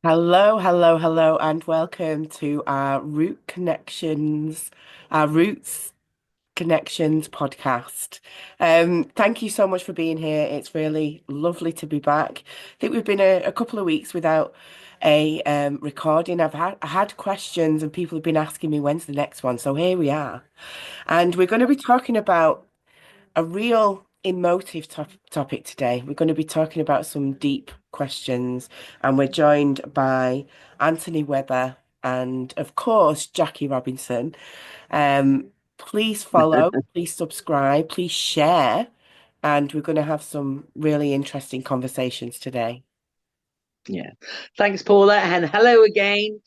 Hello, hello, hello, and welcome to our Roots Connections podcast. Thank you so much for being here. It's really lovely to be back. I think we've been a couple of weeks without a recording. I had questions and people have been asking me when's the next one. So here we are. And we're going to be talking about a real emotive topic today. We're going to be talking about some deep questions, and we're joined by Anthony Webber and, of course, Jackie Robinson. Um, please follow, please subscribe, please share, and we're going to have some really interesting conversations today. Yeah. Thanks, Paula. And hello again.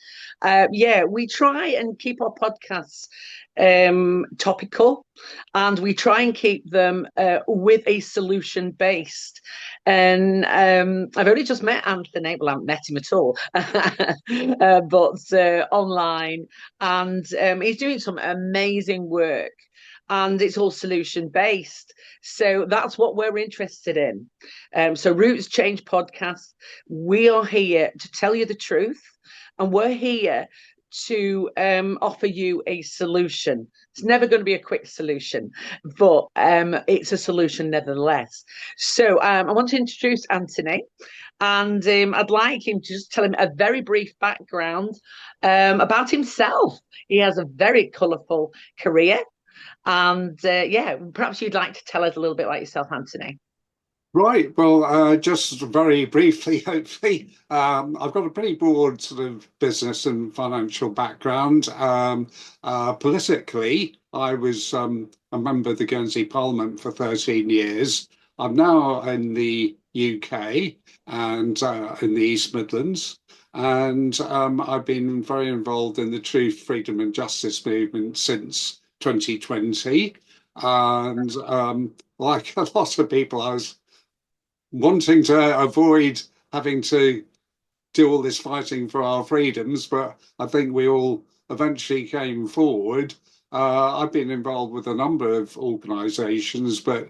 We try and keep our podcasts topical, and we try and keep them with a solution based. And I've only just met Anthony. Well, I haven't met him at all, but online. And he's doing some amazing work. And it's all solution based. So that's what we're interested in. So Roots Change Podcast, we are here to tell you the truth, and we're here to offer you a solution. It's never going to be a quick solution, but it's a solution nevertheless. So I want to introduce Anthony, and I'd like him to just tell him a very brief background about himself. He has a very colourful career, and perhaps you'd like to tell us a little bit about yourself, Anthony. Right. Well, just very briefly, hopefully, I've got a pretty broad sort of business and financial background. Politically, I was a member of the Guernsey Parliament for 13 years. I'm now in the UK and in the East Midlands. And I've been very involved in the truth, freedom, and justice movement since 2020. And like a lot of people, I was wanting to avoid having to do all this fighting for our freedoms, but I think we all eventually came forward. I've been involved with a number of organisations, but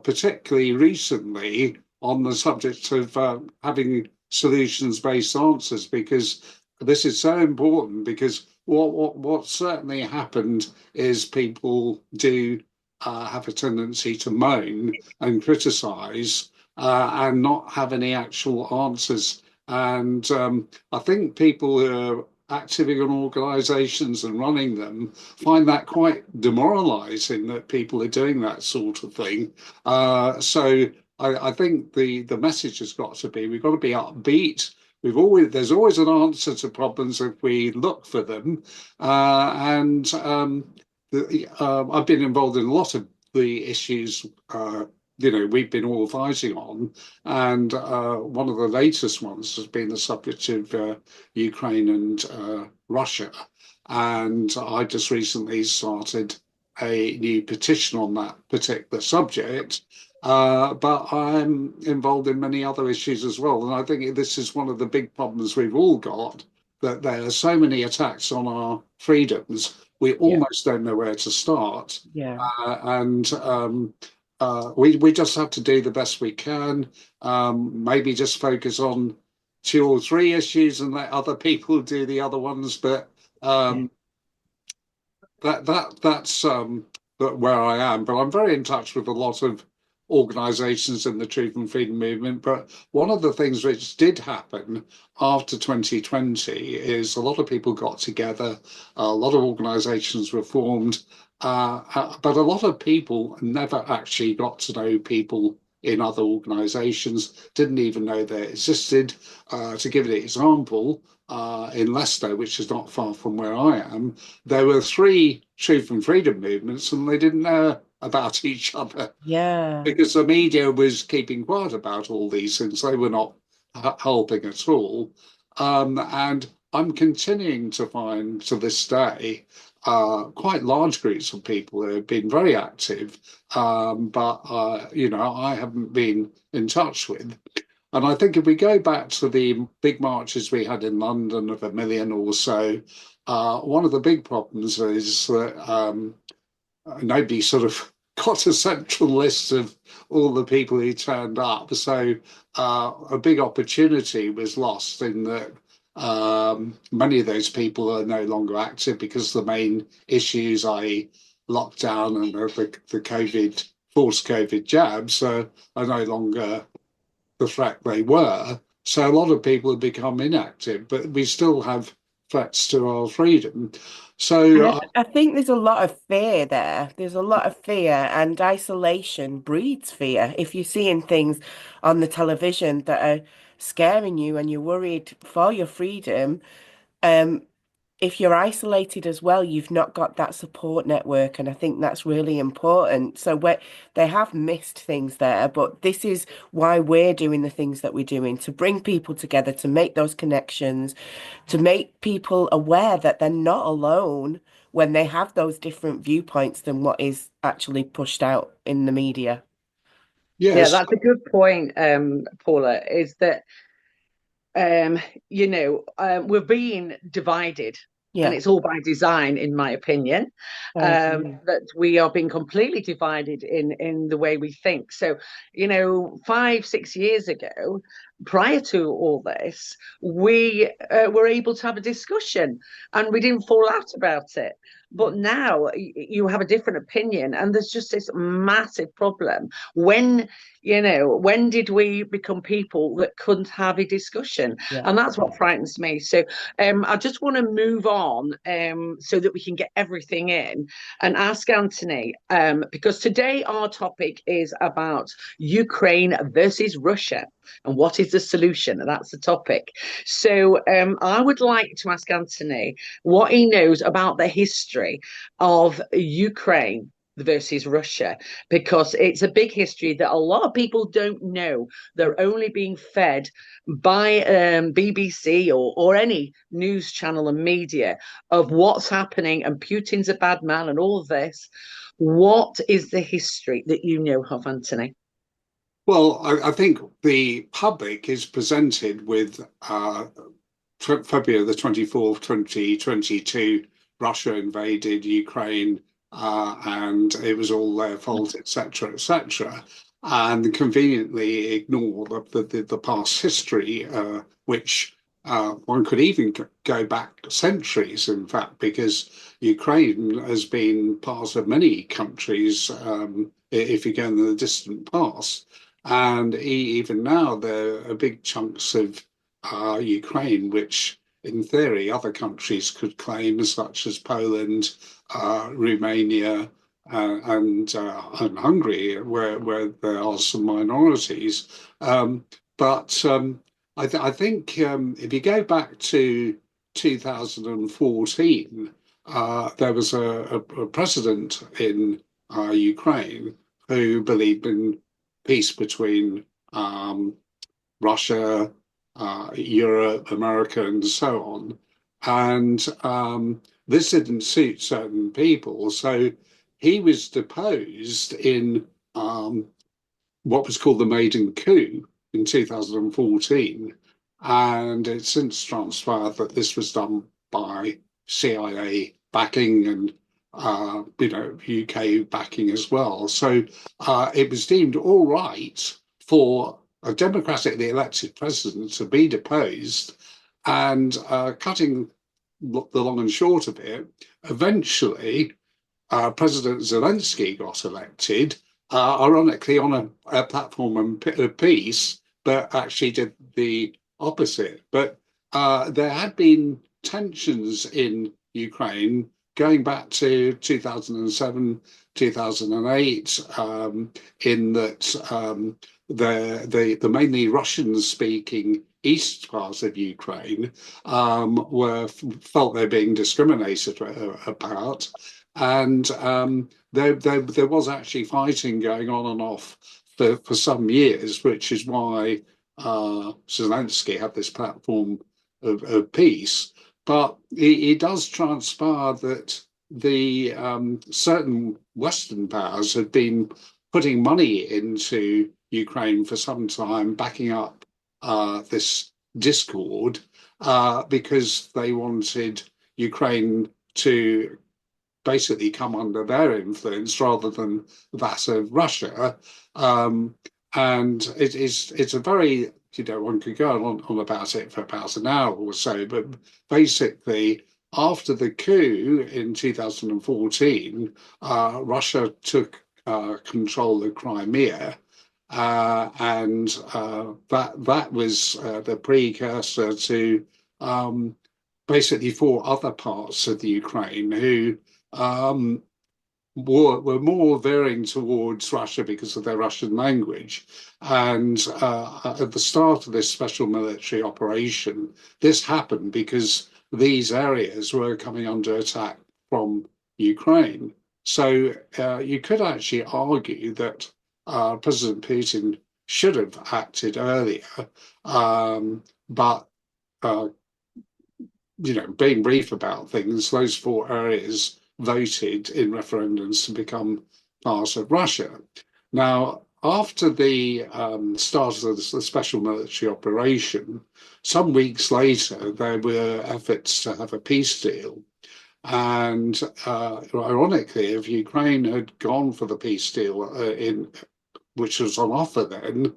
particularly recently on the subject of having solutions-based answers, because this is so important. Because what certainly happened is people do have a tendency to moan and criticise and not have any actual answers. And I think people who are active in organisations and running them find that quite demoralising that people are doing that sort of thing. So I think the message has got to be we've got to be upbeat. There's always an answer to problems if we look for them. I've been involved in a lot of the issues we've been all fighting on. And one of the latest ones has been the subject of Ukraine and Russia. And I just recently started a new petition on that particular subject. But I'm involved in many other issues as well. And I think this is one of the big problems we've all got, that there are so many attacks on our freedoms, we Yeah, almost don't know where to start. yeah, We just have to do the best we can. Maybe just focus on two or three issues and let other people do the other ones. But yeah. um, that's where I am. But I'm very in touch with a lot of organisations in the truth and freedom movement. But one of the things which did happen after 2020 is a lot of people got together, a lot of organisations were formed, but a lot of people never actually got to know people in other organisations, didn't even know they existed. To give an example, in Leicester, which is not far from where I am, there were three truth and freedom movements, and they didn't know about each other Yeah. because the media was keeping quiet about all these things. They were not helping at all. And I'm continuing to find to this day quite large groups of people who have been very active, but I haven't been in touch with. And I think if we go back to the big marches we had in London of 1 million or so, one of the big problems is that nobody sort of got a central list of all the people who turned up. So a big opportunity was lost in that Many of those people are no longer active because the main issues, i.e. lockdown and the COVID, forced COVID jabs, are no longer the threat they were. So a lot of people have become inactive, but we still have threats to our freedom. And So I think there's a lot of fear there. There's a lot of fear, and isolation breeds fear. If you're seeing things on the television that are scaring you and you're worried for your freedom, um, if you're isolated as well, you've not got that support network, and I think that's really important. So they have missed things there, but this is why we're doing the things that we're doing to bring people together, to make those connections, to make people aware that they're not alone when they have those different viewpoints than what is actually pushed out in the media. Yeah, yes, that's a good point, Paula, is that we're being divided, and Yeah, it's all by design, in my opinion, I agree. that we are being completely divided in the way we think. So, 5, 6 years ago, prior to all this, we were able to have a discussion, and we didn't fall out about it. But now you have a different opinion, and there's just this massive problem. When did we become people that couldn't have a discussion? Yeah. And that's what frightens me. So I just want to move on so that we can get everything in and ask Anthony, because today our topic is about Ukraine versus Russia. And what is the solution? That's the topic. So I would like to ask Anthony what he knows about the history of Ukraine versus Russia, because it's a big history that a lot of people don't know. They're only being fed by BBC or any news channel and media of what's happening, and Putin's a bad man and all of this. What is the history that you know of, Anthony? well, I think the public is presented with February the 24th, 2022, Russia invaded Ukraine, and it was all their fault, etc., etc., and conveniently ignore the past history, which one could even go back centuries, in fact, because Ukraine has been part of many countries, if you go in the distant past. And even now, there are big chunks of Ukraine, which in theory other countries could claim, such as Poland, Romania, and Hungary, where there are some minorities. But I think if you go back to 2014, there was a president in Ukraine who believed in peace between Russia, Europe, America, and so on. And this didn't suit certain people. So he was deposed in what was called the Maiden Coup in 2014. And it's since transpired that this was done by CIA backing and UK backing as well. So it was deemed all right for a democratically elected president to be deposed, and cutting the long and short of it, eventually President Zelensky got elected, ironically on a platform of peace, but actually did the opposite. But there had been tensions in Ukraine going back to 2007, 2008, in that the mainly Russian-speaking east part of Ukraine felt they're being discriminated about, and there was actually fighting going on and off for some years, which is why Zelensky had this platform of peace. But it does transpire that the certain Western powers had been putting money into Ukraine for some time, backing up this discord, because they wanted Ukraine to basically come under their influence rather than that of Russia. And it's a very one could go on about it for about an hour or so, but basically, after the coup in 2014, Russia took control of Crimea, and that was the precursor to basically 4 other parts of the Ukraine who were more veering towards Russia because of their Russian language. And at the start of this special military operation, this happened because these areas were coming under attack from Ukraine. So you could actually argue that President Putin should have acted earlier, but being brief about things, those 4 areas voted in referendums to become part of Russia. Now, after the start of the special military operation, some weeks later, there were efforts to have a peace deal. And ironically, if Ukraine had gone for the peace deal which was on offer then,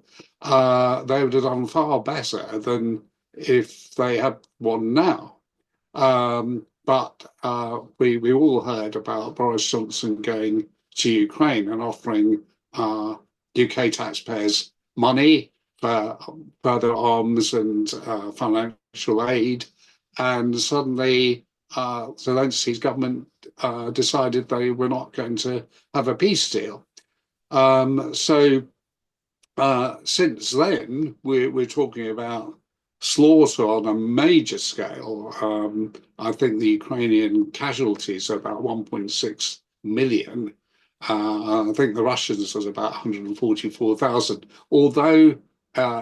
they would have done far better than if they had won now. But we all heard about Boris Johnson going to Ukraine and offering UK taxpayers money for further arms and financial aid. And suddenly Zelensky's government decided they were not going to have a peace deal. So since then, we're talking about slaughter on a major scale. I think the Ukrainian casualties are about 1.6 million. I think the Russians was about 144,000. Although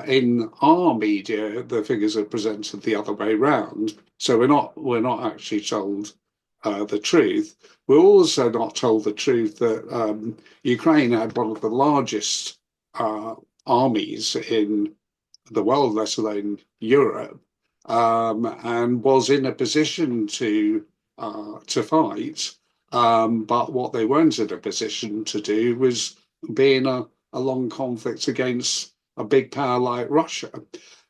in our media, the figures are presented the other way round. So we're not actually told the truth. We're also not told the truth that Ukraine had one of the largest armies in the world, let alone Europe, and was in a position to fight. But what they weren't in a position to do was be in a long conflict against a big power like Russia.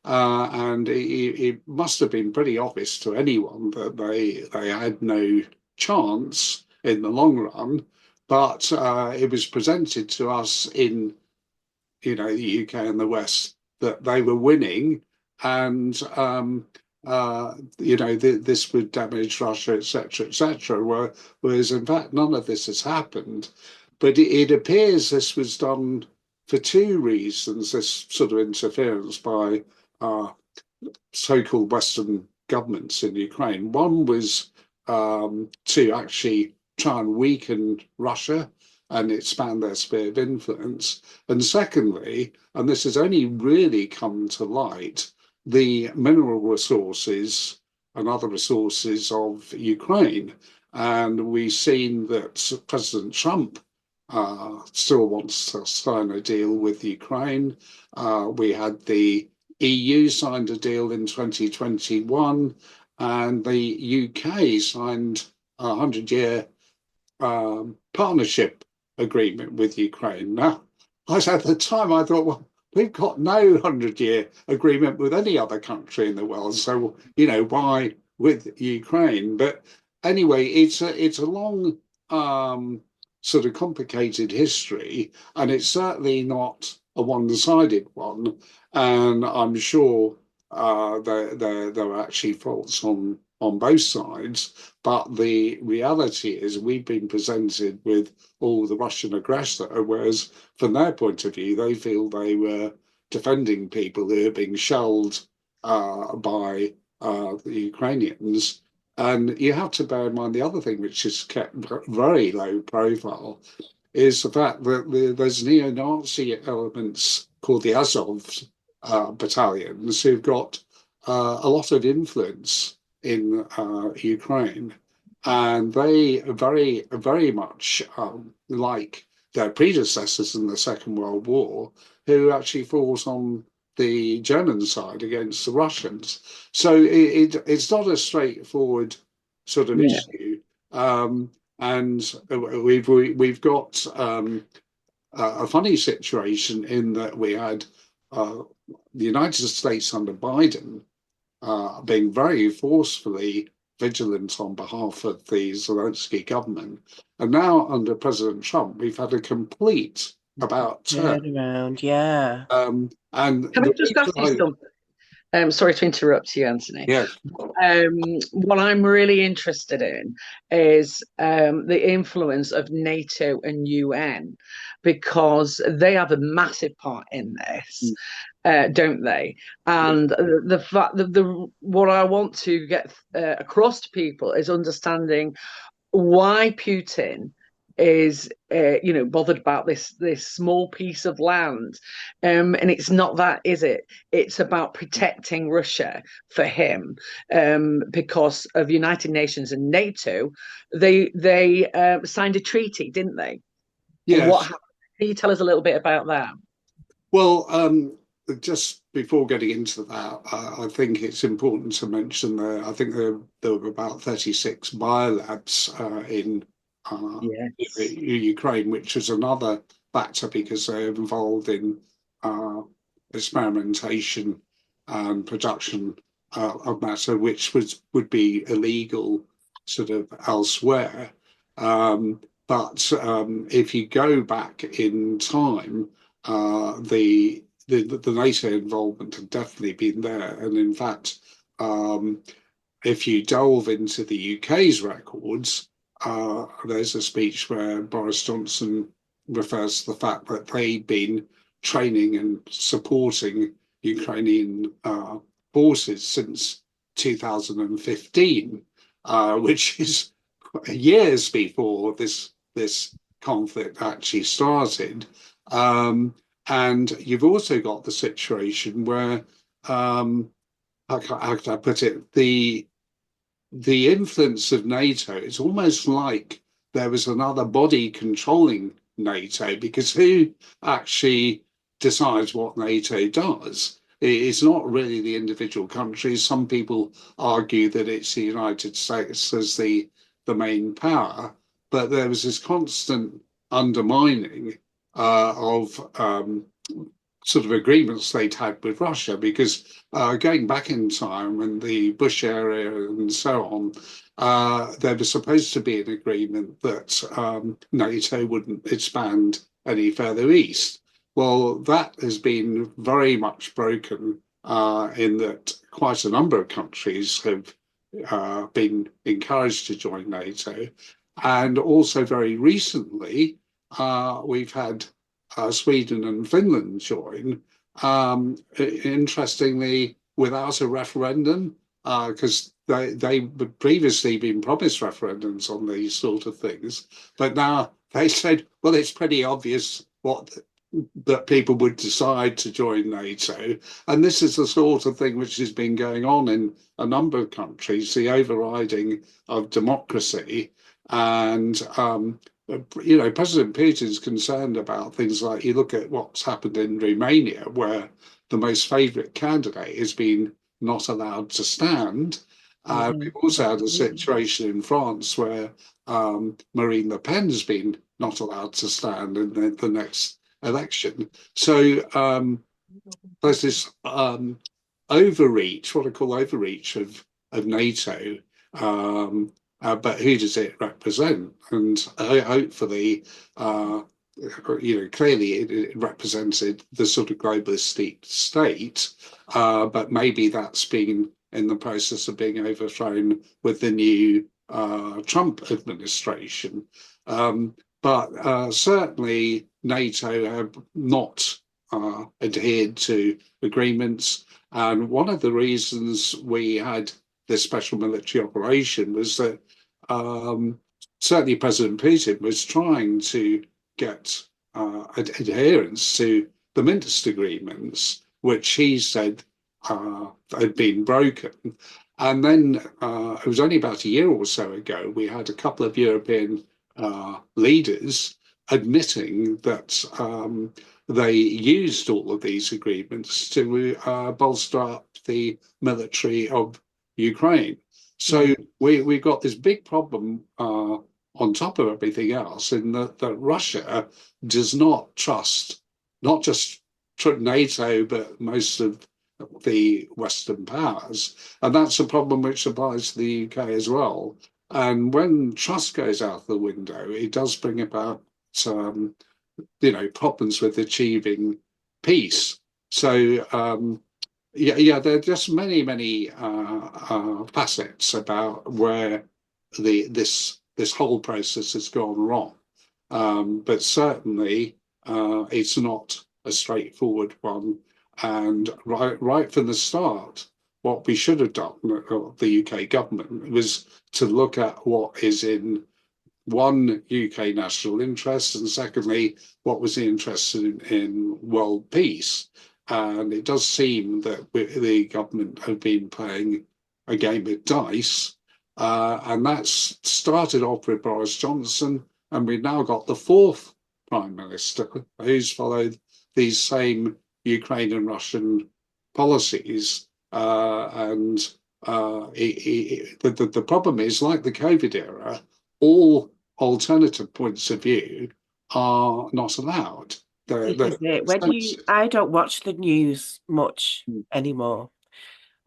And it must have been pretty obvious to anyone that they had no chance in the long run. But it was presented to us in the UK and the West that they were winning, and this would damage Russia, etc., etc. Whereas in fact none of this has happened. But it appears this was done for 2 reasons. This sort of interference by so-called Western governments in Ukraine. One was to actually try and weaken Russia and expand their sphere of influence. And secondly, and this has only really come to light, the mineral resources and other resources of Ukraine. And we've seen that President Trump still wants to sign a deal with Ukraine. We had the EU signed a deal in 2021, and the UK signed a 100-year partnership agreement with Ukraine. Now, at the time I thought, well, we've got no 100-year agreement with any other country in the world, so why with Ukraine? But anyway, it's a long sort of complicated history, and it's certainly not a one-sided one. And I'm sure there are actually faults on both sides, but the reality is we've been presented with all the Russian aggressor, whereas from their point of view, they feel they were defending people who are being shelled by the Ukrainians. And you have to bear in mind the other thing, which is kept very low profile, is the fact that there's neo-Nazi elements called the Azov battalions who've got a lot of influence in Ukraine, and they very, very much like their predecessors in the Second World War, who actually fought on the German side against the Russians. So it's not a straightforward sort of issue, and we've got a funny situation in that we had the United States under Biden being very forcefully vigilant on behalf of the Zelensky government. And now under President Trump, we've had a complete about turn. Turn around, yeah. And Can I the just reason ask you something? Sorry to interrupt you, Anthony. yeah, What I'm really interested in is the influence of NATO and UN, because they have a massive part in this, don't they? And the fact that what I want to get across to people is understanding why Putin is bothered about this small piece of land, and it's not that, is it? It's about protecting Russia for him, because of United Nations and NATO. They signed a treaty, didn't they? And what yes. happened? Can you tell us a little bit about that? Well, just before getting into that, I think it's important to mention that I think there were about 36 biolabs in Yes. Ukraine, which is another factor because they're involved in experimentation and production of matter, which would be illegal sort of elsewhere. But if you go back in time, the NATO involvement had definitely been there, and in fact, if you delve into the UK's records, there's a speech where Boris Johnson refers to the fact that they'd been training and supporting Ukrainian forces since 2015, which is years before this conflict actually started. And you've also got the situation where, how can I put it, the influence of NATO, it's almost like there was another body controlling NATO, because who actually decides what NATO does? It's not really the individual countries. Some people argue that it's the United States as the main power, but there was this constant undermining of sort of agreements they'd had with Russia, because going back in time when the Bush era and so on, there was supposed to be an agreement that NATO wouldn't expand any further east. Well, that has been very much broken in that quite a number of countries have been encouraged to join NATO. And also very recently, we've had Sweden and Finland join, interestingly, without a referendum, because they had previously been promised referendums on these sort of things. But now they said, well, it's pretty obvious that people would decide to join NATO. And this is the sort of thing which has been going on in a number of countries, the overriding of democracy. And President Putin's concerned about things like, you look at what's happened in Romania, where the most favourite candidate has been not allowed to stand. We've also had a situation in France where Marine Le Pen has been not allowed to stand in the next election. So there's this overreach, what I call overreach of NATO. But who does it represent? And hopefully, clearly it represented the sort of globalist state, but maybe that's been in the process of being overthrown with the new Trump administration. But certainly NATO have not adhered to agreements. And one of the reasons we had this special military operation was that certainly President Putin was trying to get adherence to the Minsk agreements, which he said had been broken. And then it was only about a year or so ago, we had a couple of European leaders admitting that they used all of these agreements to bolster up the military of Ukraine. So we got this big problem on top of everything else, in that Russia does not trust not just NATO, but most of the Western powers. And that's a problem which applies to the UK as well. And when trust goes out the window, it does bring about, problems with achieving peace. So, there are just many facets about where this whole process has gone wrong. But certainly, it's not a straightforward one. And right from the start, what we should have done, the UK government, was to look at what is in one, UK national interest, and secondly, what was the interest in world peace. And it does seem that the government have been playing a game of dice, and that's started off with Boris Johnson, and we've now got the fourth Prime Minister who's followed these same Ukraine and Russian policies. The problem is, like the COVID era, all alternative points of view are not allowed. This is it. I don't watch the news much anymore,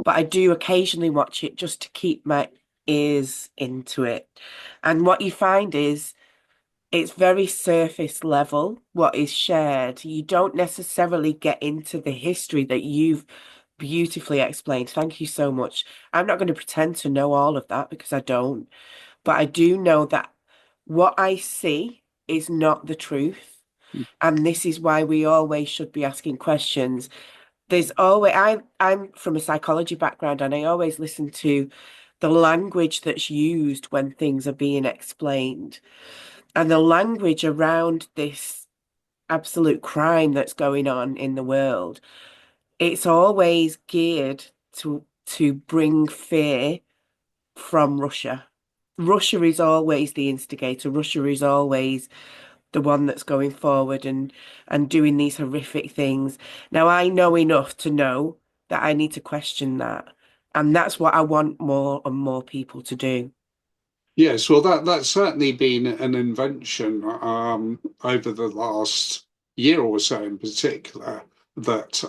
but I do occasionally watch it just to keep my ears into it. And what you find is it's very surface level what is shared. You don't necessarily get into the history that you've beautifully explained. Thank you so much. I'm not going to pretend to know all of that because I don't, but I do know that what I see is not the truth. And this is why we always should be asking questions. There's always, I'm from a psychology background, and I always listen to the language that's used when things are being explained. And the language around this absolute crime that's going on in the world, it's always geared to bring fear from Russia. Russia is always the instigator. Russia is always the one that's going forward and doing these horrific things. Now, I know enough to know that I need to question that. And that's what I want more and more people to do. Yes, well, that's certainly been an invention over the last year or so, in particular, that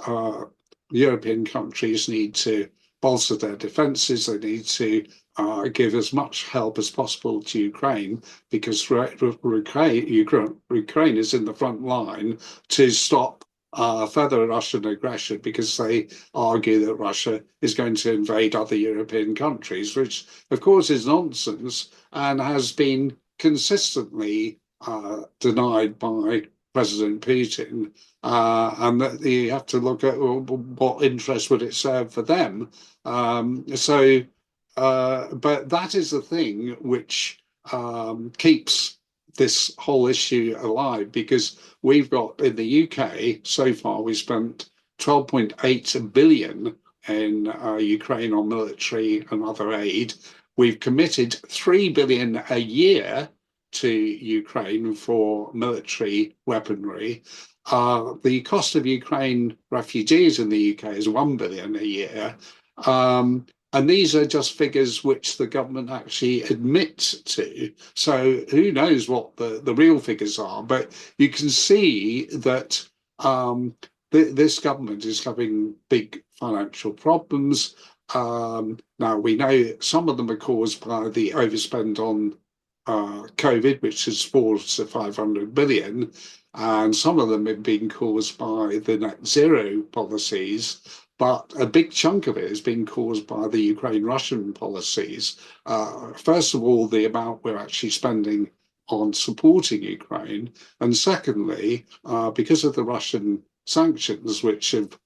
European countries need to bolster their defences. They need to give as much help as possible to Ukraine, because Ukraine is in the front line to stop further Russian aggression, because they argue that Russia is going to invade other European countries, which of course is nonsense and has been consistently denied by President Putin. And that you have to look at, well, what interest would it serve for them. But that is the thing which keeps this whole issue alive, because we've got, in the UK so far, we spent 12.8 billion in Ukraine on military and other aid. We've committed 3 billion a year to Ukraine for military weaponry. The cost of Ukraine refugees in the UK is 1 billion a year. And these are just figures which the government actually admits to. So who knows what the real figures are? But you can see that this government is having big financial problems. Now, we know some of them are caused by the overspend on COVID, which is 400 to 500 billion, and some of them have been caused by the net zero policies. But a big chunk of it has been caused by the Ukraine-Russian policies. First of all, the amount we're actually spending on supporting Ukraine. And secondly, because of the Russian sanctions, which have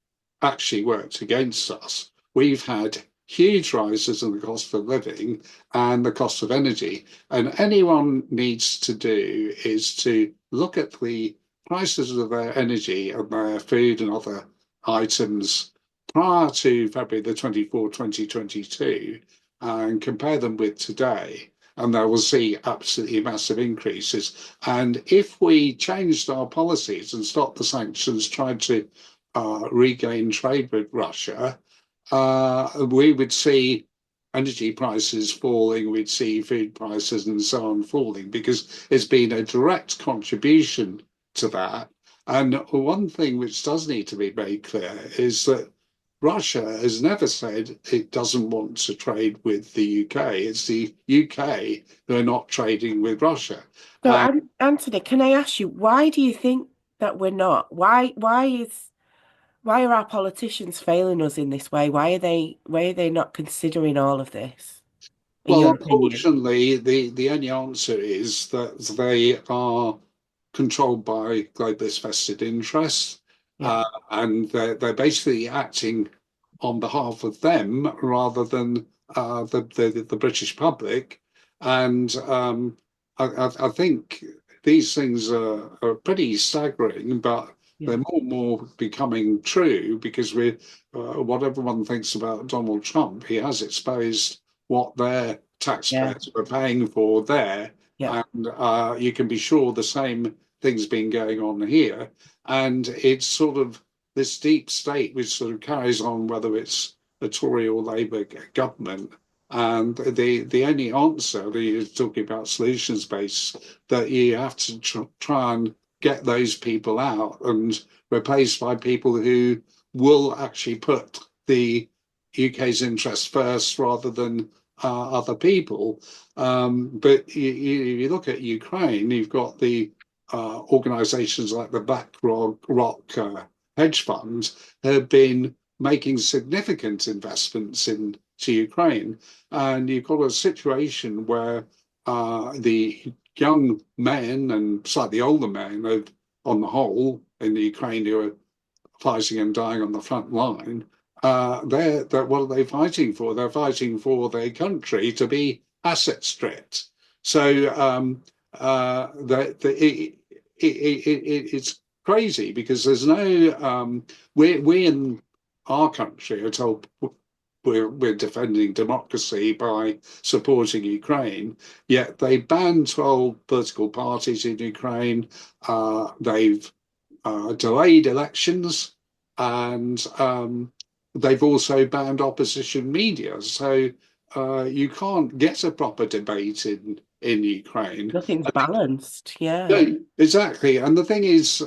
actually worked against us, we've had huge rises in the cost of living and the cost of energy. And anyone needs to do is to look at the prices of their energy and their food and other items prior to February the 24th, 2022, and compare them with today, and they will see absolutely massive increases. And if we changed our policies and stopped the sanctions, tried to regain trade with Russia, we would see energy prices falling, we'd see food prices and so on falling, because it's been a direct contribution to that. And one thing which does need to be made clear is that Russia has never said it doesn't want to trade with the UK. It's the UK who are not trading with Russia. So, And Anthony, can I ask you, why do you think that we're not? Why are our politicians failing us in this way? Why are they not considering all of this, in well, your opinion? unfortunately, the only answer is that they are controlled by globalist vested interests, Yeah, and they're basically acting on behalf of them rather than the British public. And I think these things are pretty staggering, but they're yeah, more and more becoming true because what everyone thinks about Donald Trump, he has exposed what their yeah, taxpayers are paying for there. yeah. And you can be sure the same thing's been going on here. And it's sort of this deep state which sort of carries on, whether it's a Tory or Labour government. And the only answer that you're talking about solutions based, that you have to try and get those people out and replaced by people who will actually put the UK's interests first rather than other people. But you look at Ukraine, you've got the organisations like the BlackRock hedge funds have been making significant investments into Ukraine, and you've got a situation where the young men and slightly older men, on the whole, in the Ukraine who are fighting and dying on the front line, they're what are they fighting for? They're fighting for their country to be asset stripped. So it's crazy because there's no we in our country are told we're defending democracy by supporting Ukraine, yet they banned 12 political parties in Ukraine. They've delayed elections, and they've also banned opposition media. So you can't get a proper debate in Ukraine. Nothing's I think balanced. Yeah, no, exactly. And the thing is,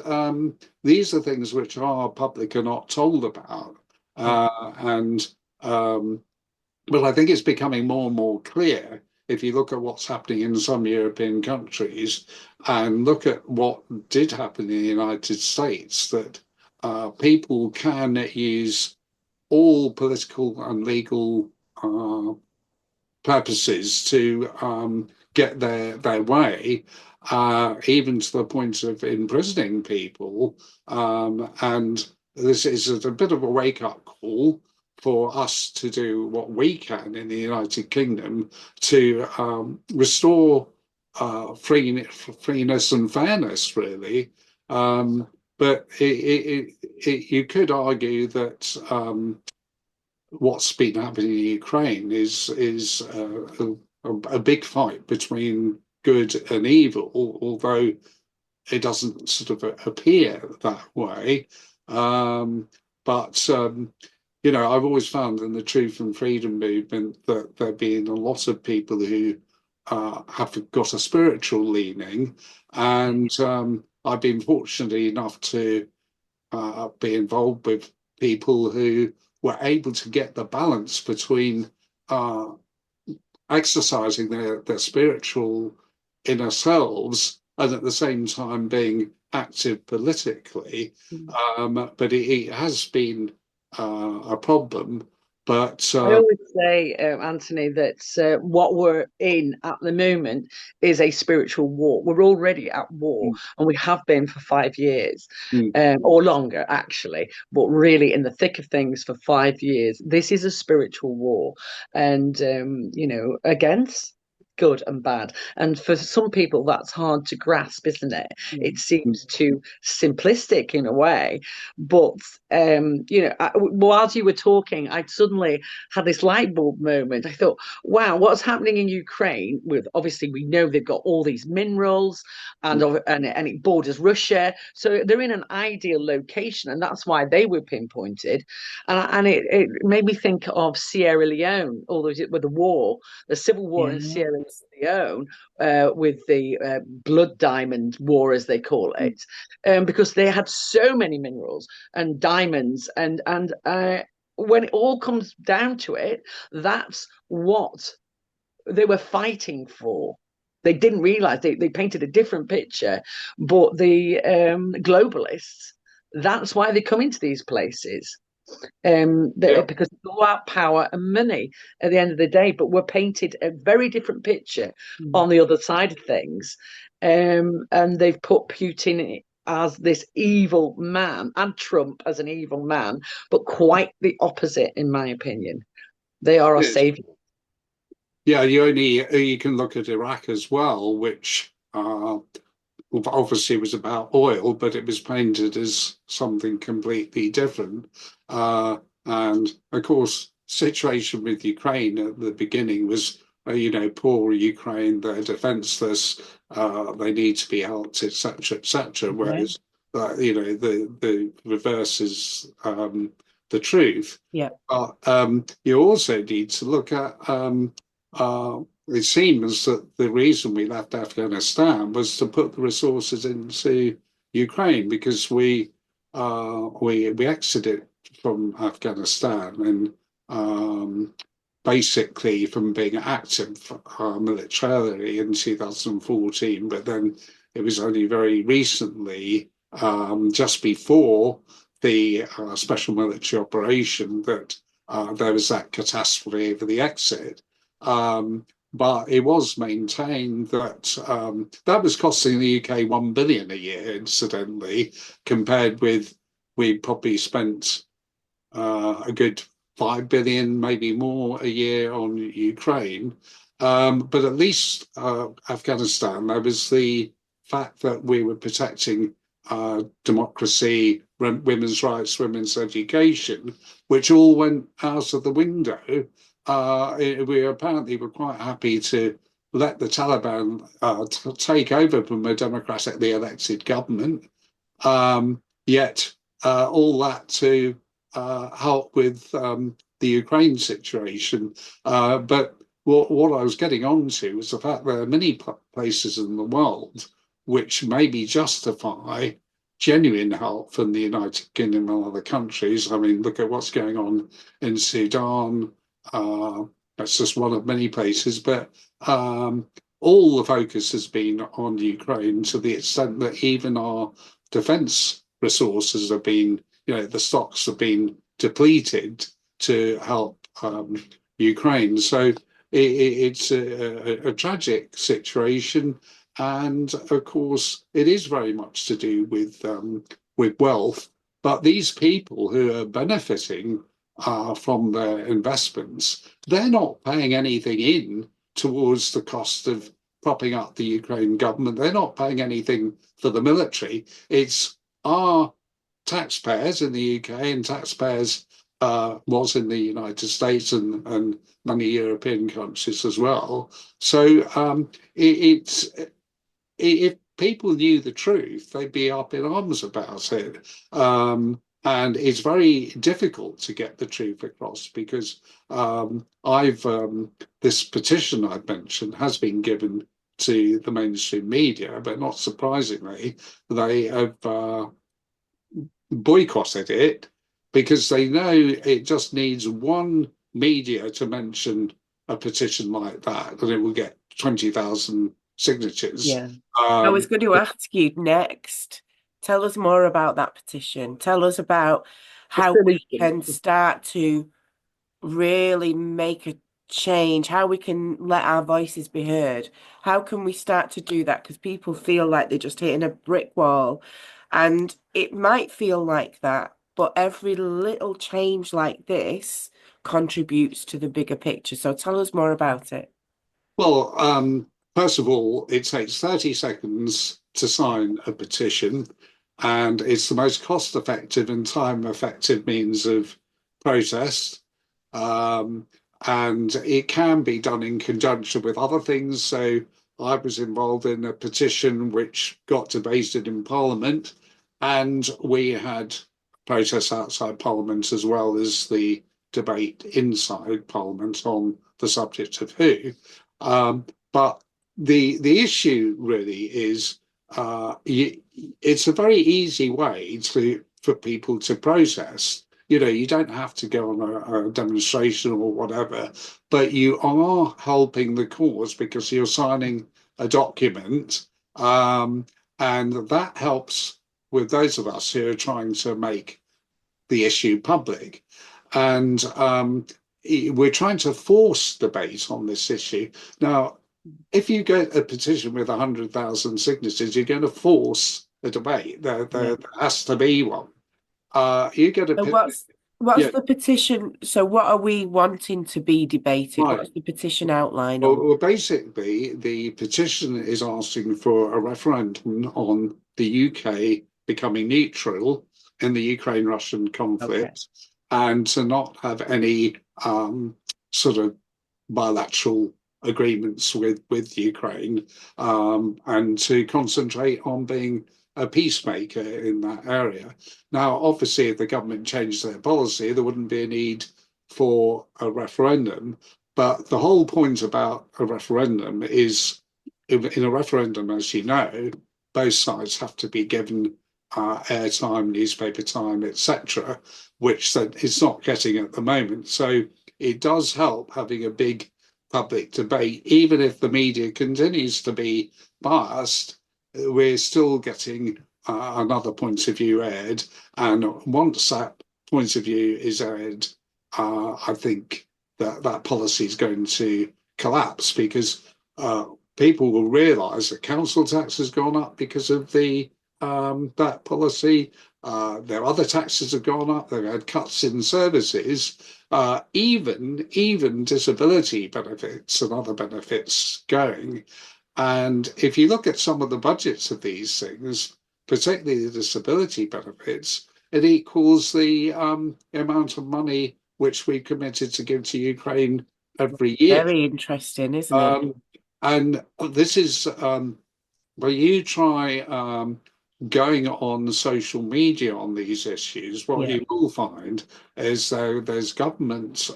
these are things which our public are not told about. yeah, And but I think it's becoming more and more clear if you look at what's happening in some European countries and look at what did happen in the United States, that people can use all political and legal purposes to get their way, even to the point of imprisoning people. And this is a bit of a wake up call for us to do what we can in the United Kingdom to restore freeness and fairness, really. But you could argue that what's been happening in Ukraine is a big fight between good and evil, although it doesn't sort of appear that way. But I've always found in the truth and freedom movement that there have been a lot of people who have got a spiritual leaning, and I've been fortunate enough to be involved with people who were able to get the balance between uh, exercising their spiritual inner selves and at the same time being active politically. mm, But it has been a problem. But I always say, Anthony, that what we're in at the moment is a spiritual war. We're already at war, and we have been for 5 years, mm, or longer, actually, but really in the thick of things for 5 years. This is a spiritual war, and, against good and bad. And for some people, that's hard to grasp, isn't it? yeah. It seems too simplistic in a way. But, whilst you were talking, I suddenly had this light bulb moment. I thought, wow, what's happening in Ukraine? With obviously, we know they've got all these minerals, and it borders Russia, so they're in an ideal location, and that's why they were pinpointed. And it made me think of Sierra Leone, all those with the civil war in Yeah. Sierra holds their own with the Blood Diamond War, as they call it, because they had so many minerals and diamonds, and when it all comes down to it, that's what they were fighting for. They didn't realize they painted a different picture, but the globalists, that's why they come into these places. Because it's all about power and money at the end of the day, but we're painted a very different picture on the other side of things. And they've put Putin as this evil man and Trump as an evil man, but quite the opposite, in my opinion. They are our savior. Yeah, you can look at Iraq as well, which obviously was about oil, but it was painted as something completely different. And of course, situation with Ukraine at the beginning was, poor Ukraine, they're defenseless, they need to be helped, etc., etc. Whereas, the reverse is the truth. Yeah. But you also need to look at. It seems that the reason we left Afghanistan was to put the resources into Ukraine, because we exited from Afghanistan and basically from being active militarily in 2014, but then it was only very recently, just before the special military operation, that there was that catastrophe over the exit. But it was maintained that that was costing the UK 1 billion a year, incidentally, compared with we probably spent a good 5 billion, maybe more, a year on Ukraine. But at least Afghanistan, there was the fact that we were protecting democracy, women's rights, women's education, which all went out of the window. We apparently were quite happy to let the Taliban take over from a democratically elected government, yet all that to help with the Ukraine situation. But what I was getting onto was the fact there are many places in the world which maybe justify genuine help from the United Kingdom and other countries. I mean, look at what's going on in Sudan. That's just one of many places, but all the focus has been on Ukraine, to the extent that even our defence resources have been, the stocks have been depleted to help Ukraine. So it's a tragic situation, and of course it is very much to do with wealth. But these people who are benefiting from their investments, they're not paying anything in towards the cost of propping up the Ukraine government. They're not paying anything for the military. It's our taxpayers in the UK and taxpayers was in the United States and many European countries as well. So if people knew the truth, they'd be up in arms about it. And it's very difficult to get the truth across, because this petition I've mentioned has been given to the mainstream media, but not surprisingly, they have boycotted it, because they know it just needs one media to mention a petition like that, and it will get 20,000 signatures. Yeah. I was going to ask you next. Tell us more about that petition. Tell us about how we can start to really make a change, how we can let our voices be heard. How can we start to do that? Because people feel like they're just hitting a brick wall. And it might feel like that, but every little change like this contributes to the bigger picture. So tell us more about it. Well, first of all, it takes 30 seconds to sign a petition, and it's the most cost-effective and time-effective means of protest. And it can be done in conjunction with other things. So I was involved in a petition which got debated in Parliament, and we had protests outside Parliament as well as the debate inside Parliament on the subject of who. But the issue really is it's a very easy way for people to protest. You don't have to go on a demonstration or whatever, but you are helping the cause because you're signing a document, and that helps with those of us who are trying to make the issue public. And we're trying to force debate on this issue. Now, if you get a petition with 100,000 signatures, you're going to force a debate. There has to be one. You get So a what's the petition? So what are we wanting to be debated? right. What's the petition outline on? Well, basically, the petition is asking for a referendum on the UK becoming neutral in the Ukraine-Russian conflict, and to not have any sort of bilateral agreements with Ukraine, and to concentrate on being a peacemaker in that area. Now, obviously, if the government changed their policy, there wouldn't be a need for a referendum. But the whole point about a referendum is, in a referendum, as you know, both sides have to be given airtime, newspaper time, etc., which it's not getting at the moment. So it does help having a big public debate, even if the media continues to be biased. We're still getting another point of view aired, and once that point of view is aired, I think that policy is going to collapse, because people will realise that council tax has gone up because of that policy. Their other taxes have gone up. They've had cuts in services, even disability benefits and other benefits going. And if you look at some of the budgets of these things, particularly the disability benefits, it equals the amount of money which we committed to give to Ukraine every year. Very interesting, isn't it? And this is where you try going on social media on these issues, what you will find is there's government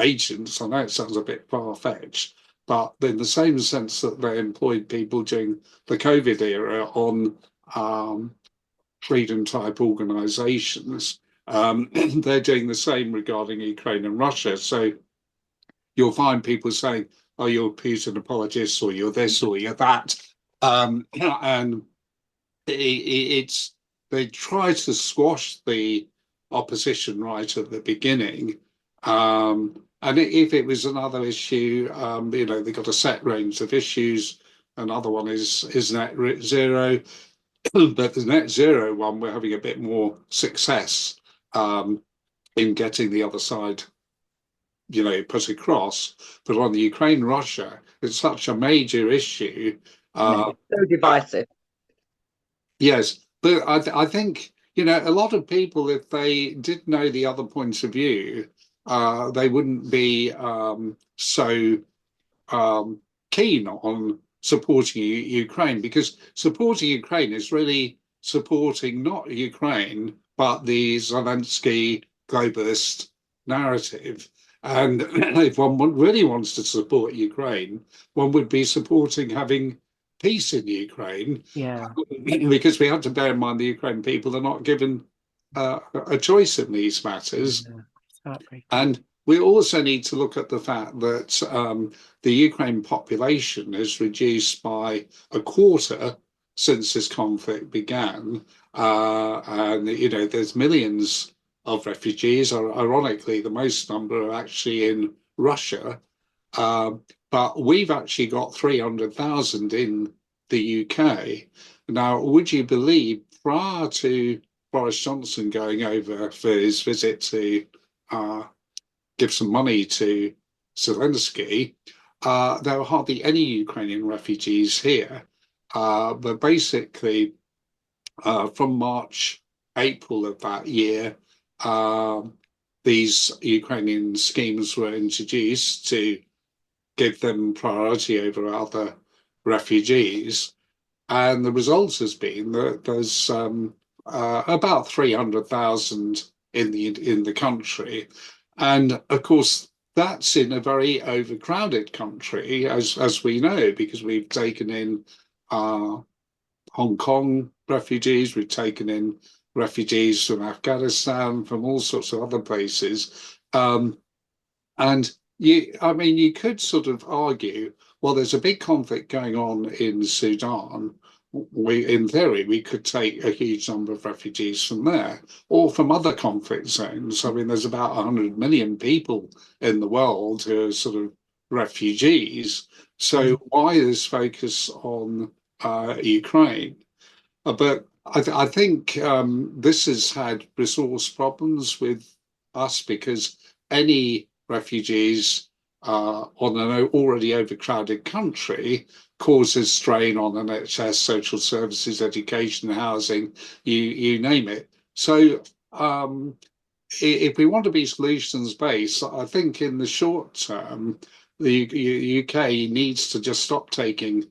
agents. I know it sounds a bit far-fetched, but in the same sense that they employed people during the COVID era on freedom-type organisations, they're doing the same regarding Ukraine and Russia. So you'll find people saying, "Oh, you're a Putin apologist," or "You're this," or "You're that," and they try to squash the opposition right at the beginning. And if it was another issue, they've got a set range of issues. Another one is net zero. But the net zero one, we're having a bit more success in getting the other side, put across. But on the Ukraine-Russia, it's such a major issue. So divisive. Yes, but I think, a lot of people, if they did know the other points of view, they wouldn't be so keen on supporting Ukraine, because supporting Ukraine is really supporting not Ukraine, but the Zelensky globalist narrative. And if one really wants to support Ukraine, one would be supporting having peace in Ukraine. Yeah. Because we have to bear in mind the Ukraine people are not given a choice in these matters. And we also need to look at the fact that the Ukraine population is reduced by a quarter since this conflict began. And, there's millions of refugees. Ironically, the most number are actually in Russia. But we've actually got 300,000 in the UK. Now, would you believe, prior to Boris Johnson going over for his visit to give some money to Zelensky, there were hardly any Ukrainian refugees here. But basically, from March, April of that year, these Ukrainian schemes were introduced to give them priority over other refugees. And the result has been that there's about 300,000 in the country. And of course, that's in a very overcrowded country, as we know, because we've taken in Hong Kong refugees, we've taken in refugees from Afghanistan, from all sorts of other places. And I mean, you could sort of argue, well, there's a big conflict going on in Sudan. In theory, we could take a huge number of refugees from there or from other conflict zones. I mean, there's about 100 million people in the world who are sort of refugees. So why this focus on Ukraine? But I think this has had resource problems with us because any refugees on an already overcrowded country causes strain on NHS, social services, education, housing, you name it. So if we want to be solutions based, I think in the short term, the UK needs to just stop taking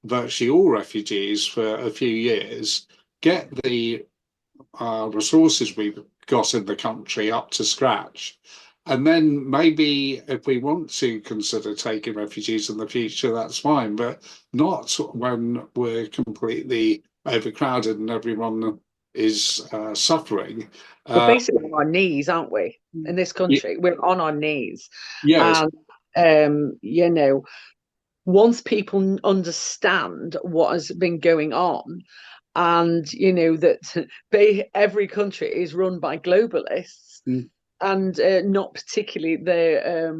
virtually all refugees for a few years, get the resources we've got in the country up to scratch. And then maybe if we want to consider taking refugees in the future, that's fine, but not when we're completely overcrowded and everyone is suffering. We're basically on our knees, aren't we? In this country, we're on our knees. Yes. And, you know, once people understand what has been going on, and you know that every country is run by globalists, and not particularly their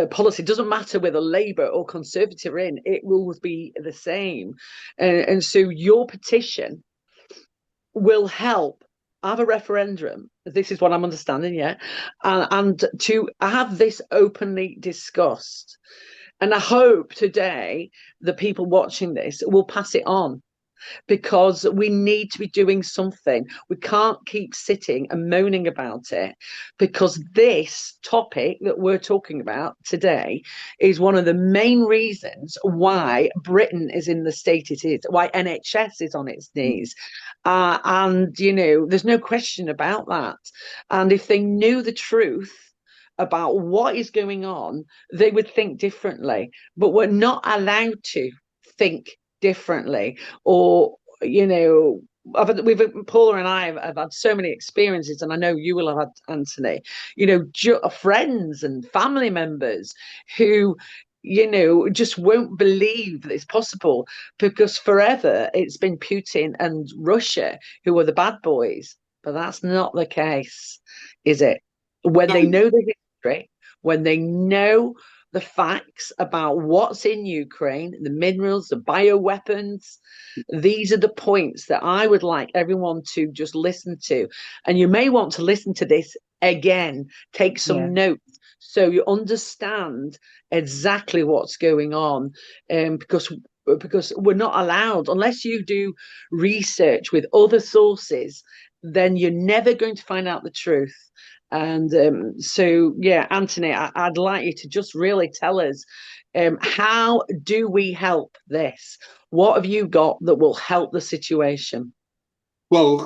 policy doesn't matter whether Labour or Conservative are in, it will be the same. And so your petition will help have a referendum. This is what I'm understanding, yeah, and to have this openly discussed. And I hope today the people watching this will pass it on, because we need to be doing something. We can't keep sitting and moaning about it, because this topic that we're talking about today is one of the main reasons why Britain is in the state it is, why NHS is on its knees. And, you know, there's no question about that. And if they knew the truth about what is going on, they would think differently. But we're not allowed to think differently, or you know, Paula and I have had so many experiences, and I know you will have had, Anthony, you know, friends and family members who, you know, just won't believe that it's possible, because forever it's been Putin and Russia who are the bad boys. But that's not the case, is it? When they know the history, when they know the facts about what's in Ukraine, the minerals, the bioweapons, these are the points that I would like everyone to just listen to. And you may want to listen to this again, take some notes, so you understand exactly what's going on, because we're not allowed, unless you do research with other sources, then you're never going to find out the truth. And so, yeah, Anthony, I'd like you to just really tell us, how do we help this? What have you got that will help the situation? Well,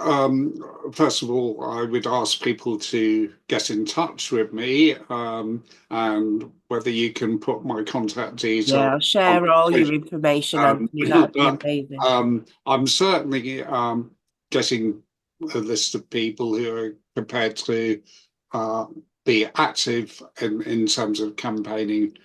first of all, I would ask people to get in touch with me, and whether you can put my contact details. Yeah, I'll share all your information, Anthony. That'd be amazing. I'm certainly getting a list of people who are prepared to be active in terms of campaigning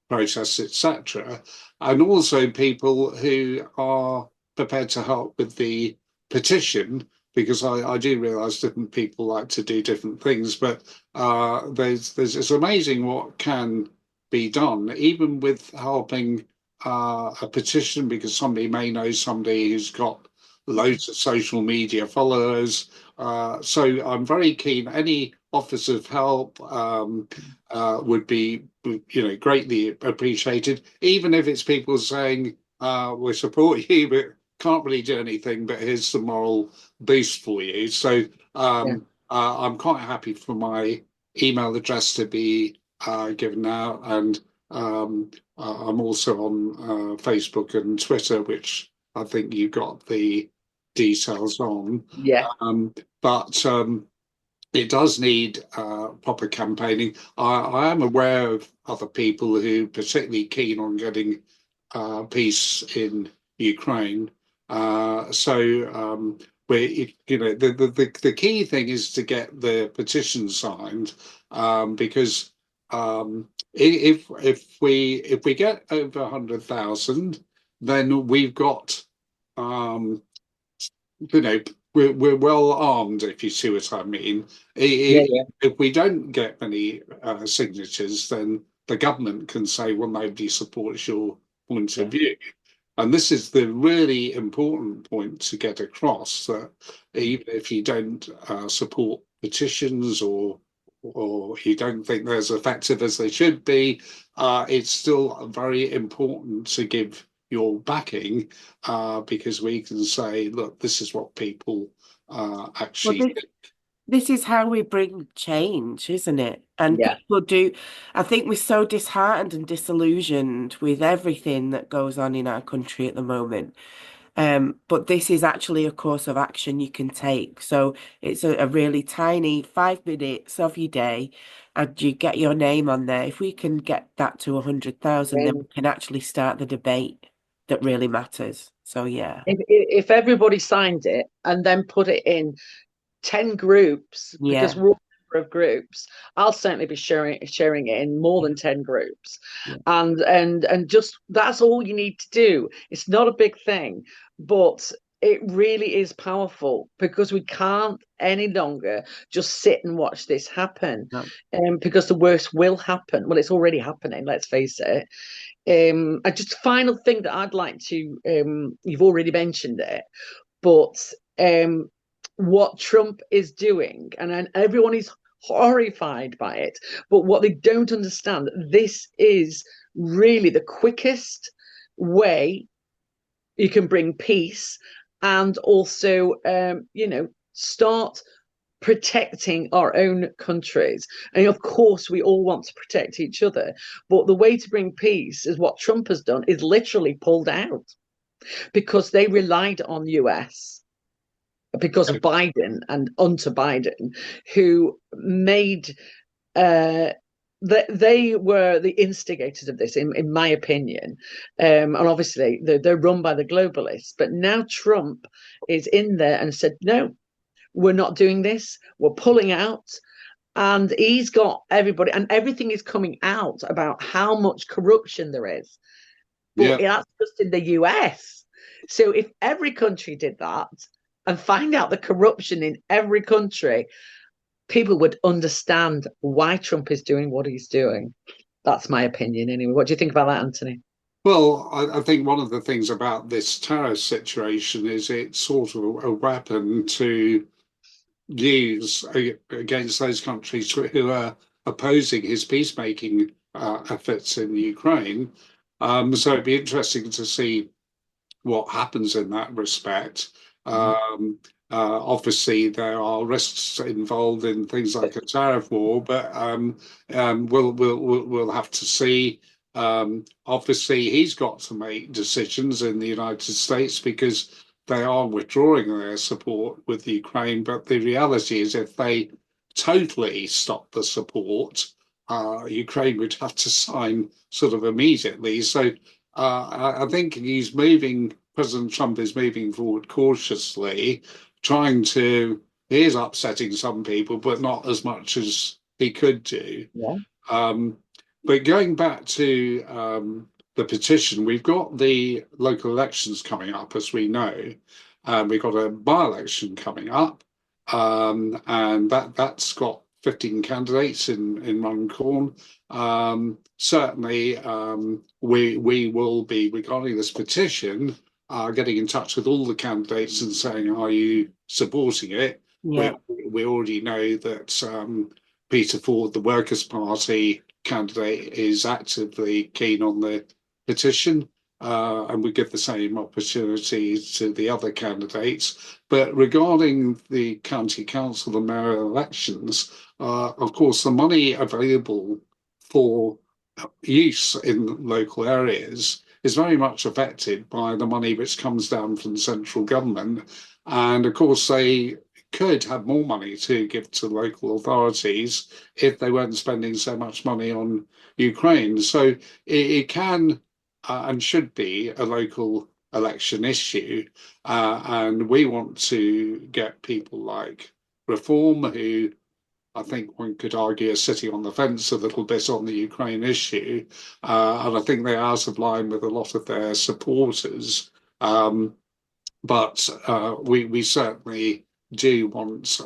process, etc., and also people who are prepared to help with the petition, because I do realise different people like to do different things, but it's amazing what can be done, even with helping a petition, because somebody may know somebody who's got loads of social media followers. So I'm very keen. Any offers of help would be, you know, greatly appreciated. Even if it's people saying, "We support you, but can't really do anything, but here's some moral boost for you." So I'm quite happy for my email address to be given out, and I'm also on Facebook and Twitter, which I think you got the details on. Yeah. But it does need proper campaigning. I am aware of other people who are particularly keen on getting peace in Ukraine. So we, you know, the key thing is to get the petition signed, because if we get over 100,000, then we've got you know, we're well armed, if you see what I mean. Yeah, yeah. If we don't get many signatures, then the government can say, well, nobody supports your point of Yeah. view. And this is the really important point to get across, that even if you don't support petitions, or you don't think they're as effective as they should be, it's still very important to give your backing, because we can say, look, this is what people Well, actually think. this is how we bring change, isn't it? And Yeah. people do, I think we're so disheartened and disillusioned with everything that goes on in our country at the moment. But this is actually a course of action you can take. So it's a really tiny 5 minutes of your day, and you get your name on there. If we can get that to 100,000, then we can actually start the debate that really matters. So yeah. If everybody signed it and then put it in 10 groups, because Yeah. we're all a number of groups, I'll certainly be sharing it in more than 10 groups. Yeah. And just that's all you need to do. It's not a big thing, but it really is powerful, because we can't any longer just sit and watch this happen. No. Because the worst will happen. Well, it's already happening, let's face it. Just final thing that I'd like to, you've already mentioned it, but what Trump is doing, and everyone is horrified by it, but what they don't understand, this is really the quickest way you can bring peace, and also, start protecting our own countries. And of course, we all want to protect each other. But the way to bring peace is what Trump has done, is literally pulled out, because they relied on US, because of Biden and unto Biden, who made they were the instigators of this, in my opinion. And obviously they're run by the globalists. But now Trump is in there and said, no, we're not doing this. We're pulling out. And he's got everybody, and everything is coming out about how much corruption there is. But that's just in the US. So if every country did that and find out the corruption in every country, people would understand why Trump is doing what he's doing. That's my opinion anyway. What do you think about that, Anthony? Well, I think one of the things about this tariff situation is it's sort of a weapon to use against those countries who are opposing his peacemaking efforts in Ukraine. So it'd be interesting to see what happens in that respect. Obviously, there are risks involved in things like a tariff war, but we'll have to see. Obviously, he's got to make decisions in the United States, because they are withdrawing their support with Ukraine. But the reality is, if they totally stop the support, Ukraine would have to sign sort of immediately. So I think President Trump is moving forward cautiously, he is upsetting some people, but not as much as he could do. Yeah. But going back to the petition, we've got the local elections coming up, as we know. We've got a by-election coming up, and that's got 15 candidates in Runcorn. Certainly, we will be, regarding this petition, getting in touch with all the candidates and saying, are you supporting it? Yeah. We already know that Peter Ford, the Workers' Party candidate, is actively keen on the petition, and we give the same opportunity to the other candidates. But regarding the county council and mayoral elections, of course, the money available for use in local areas is very much affected by the money which comes down from the central government. And of course, they could have more money to give to local authorities if they weren't spending so much money on Ukraine. So it can and should be a local election issue. And we want to get people like Reform, who I think one could argue are sitting on the fence a little bit on the Ukraine issue. And I think they're out of line with a lot of their supporters. But we certainly do want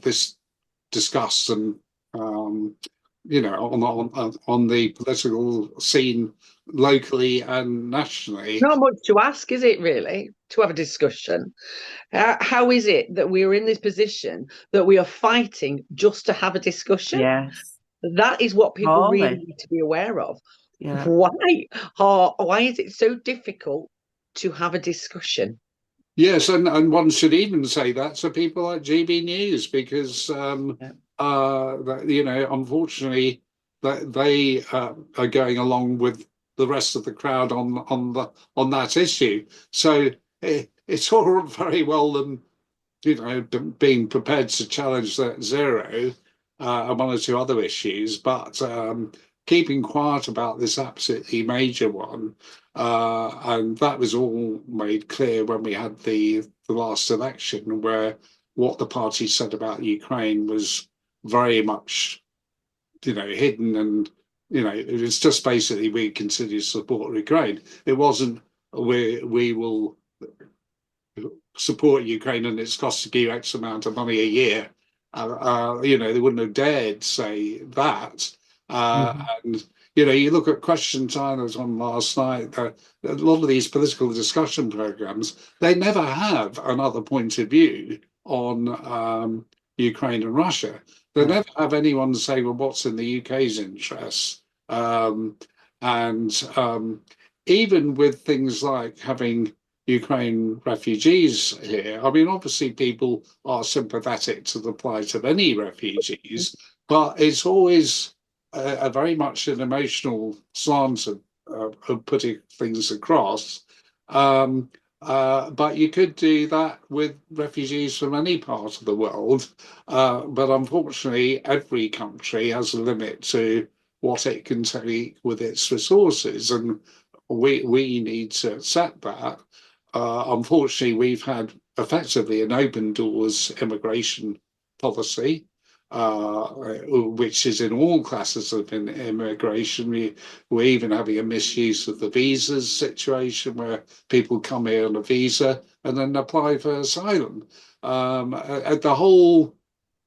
this discussed and on the political scene locally and nationally. Not much to ask, is it, really, to have a discussion? How is it that we are in this position that we are fighting just to have a discussion? Yes. That is what people really Totally. need to be aware of. Yeah. Why is it so difficult to have a discussion? Yes, and one should even say that to people like GB News, because unfortunately, that they are going along with the rest of the crowd on that issue. So it's all very well them, being prepared to challenge that zero and one or two other issues, but keeping quiet about this absolutely major one. And that was all made clear when we had the last election, where what the party said about Ukraine was very much, hidden, and it was just basically we continue to support Ukraine. It wasn't we will support Ukraine and it's costing you X amount of money a year. They wouldn't have dared say that. And you look at Question Time that was on last night. A lot of these political discussion programs, they never have another point of view on Ukraine and Russia. They never have anyone say, well, what's in the UK's interests? Even with things like having Ukraine refugees here, I mean, obviously people are sympathetic to the plight of any refugees, but it's always a very much an emotional slant of putting things across. But you could do that with refugees from any part of the world. But unfortunately, every country has a limit to what it can take with its resources. And we need to accept that. Unfortunately, we've had effectively an open doors immigration policy, which is in all classes of immigration. We're even having a misuse of the visas situation, where people come here on a visa and then apply for asylum. The whole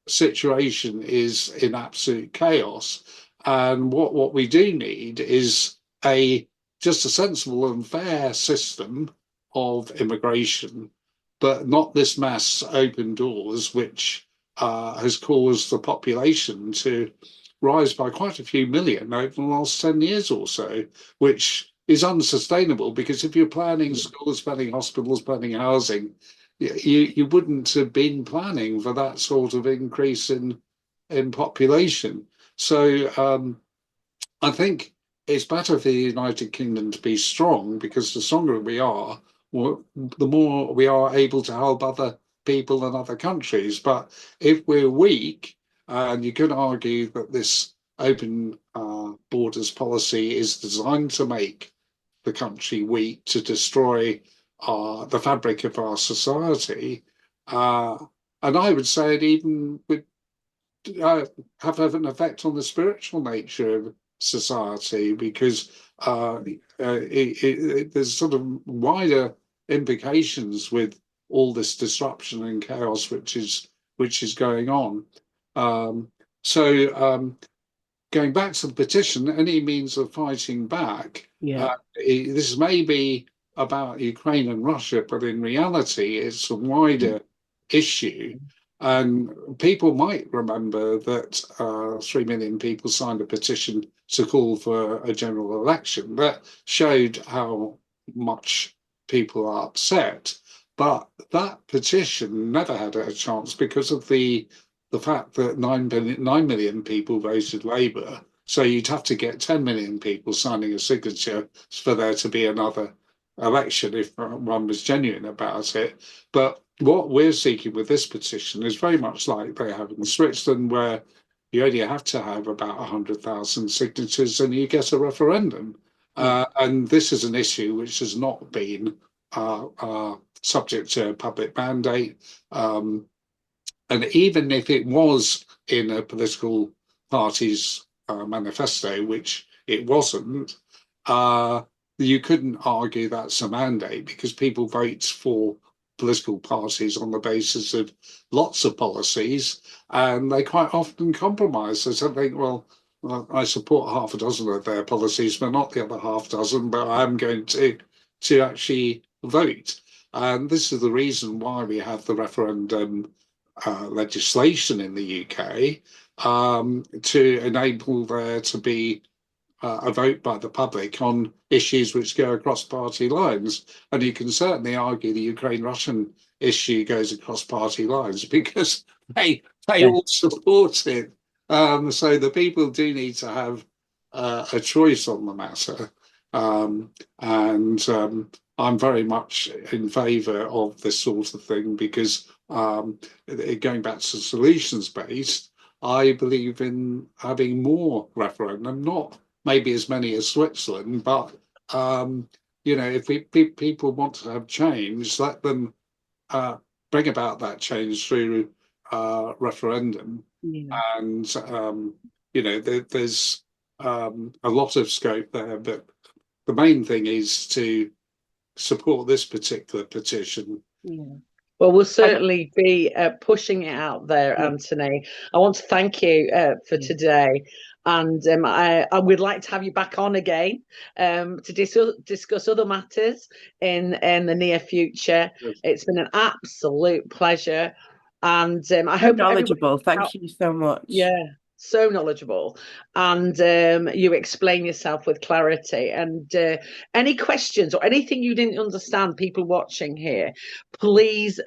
situation is in absolute chaos. And what we do need is just a sensible and fair system of immigration, but not this mass open doors, which has caused the population to rise by quite a few million over the last 10 years or so, which is unsustainable, because if you're planning schools, planning hospitals, planning housing, you wouldn't have been planning for that sort of increase in population. So I think it's better for the United Kingdom to be strong, because the stronger we are, the more we are able to help other people and other countries. But if we're weak, and you could argue that this open borders policy is designed to make the country weak, to destroy the fabric of our society, and I would say it even would have an effect on the spiritual nature of society, because there's sort of wider implications with all this disruption and chaos which is going on. Going back to the petition, any means of fighting back. This may be about Ukraine and Russia, but in reality, it's a wider issue. And people might remember that 3 million people signed a petition to call for a general election. That showed how much people are upset. But that petition never had a chance because of the fact that 9 million people voted Labour. So you'd have to get 10 million people signing a signature for there to be another election if one was genuine about it. But what we're seeking with this petition is very much like they have in Switzerland, where you only have to have about 100,000 signatures and you get a referendum. And this is an issue which has not been subject to a public mandate. And even if it was in a political party's manifesto, which it wasn't, you couldn't argue that's a mandate, because people vote for political parties on the basis of lots of policies, and they quite often compromise. So I think, well, I support half a dozen of their policies, but not the other half dozen, but I'm going to actually vote. And this is the reason why we have the referendum legislation in the UK, to enable there to be a vote by the public on issues which go across party lines. And you can certainly argue the Ukraine-Russian issue goes across party lines, because they all support it. So the people do need to have a choice on the matter. I'm very much in favour of this sort of thing, because going back to solutions-based, I believe in having more referendum, not maybe as many as Switzerland, but if people want to have change, let them bring about that change through referendum. And there's a lot of scope there, but the main thing is to support this particular petition. Well, we'll certainly be pushing it out there, Anthony. I want to thank you for today. And I would like to have you back on again to discuss other matters in the near future. Yes. It's been an absolute pleasure. And I So hope knowledgeable. Thank you so much. Yeah. So knowledgeable, and you explain yourself with clarity. And any questions or anything you didn't understand, people watching here, please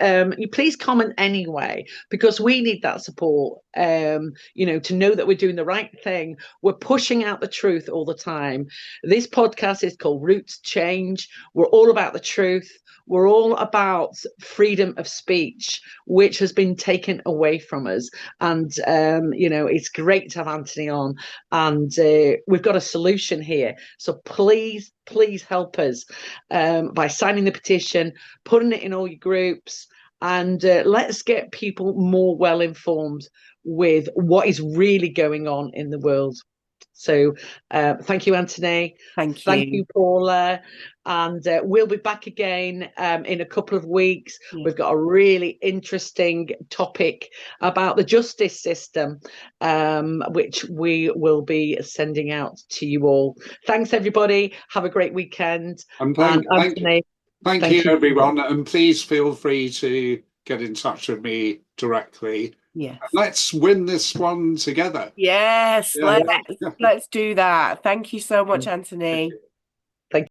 comment anyway, because we need that support. To know that we're doing the right thing. We're pushing out the truth all the time. This podcast is called Roots Change. We're all about the truth. We're all about freedom of speech, which has been taken away from us. And, it's great to have Anthony on. And we've got a solution here. So please help us by signing the petition, putting it in all your groups, and let's get people more well informed with what is really going on in the world. So thank you, Anthony. Thank you, Paula. And we'll be back again in a couple of weeks. We've got a really interesting topic about the justice system, which we will be sending out to you all. Thanks, everybody. Have a great weekend. And Anthony, thank you, everyone. And please feel free to get in touch with me directly. Yes. Let's win this one together. Yes, let's do that. Thank you so much, Anthony.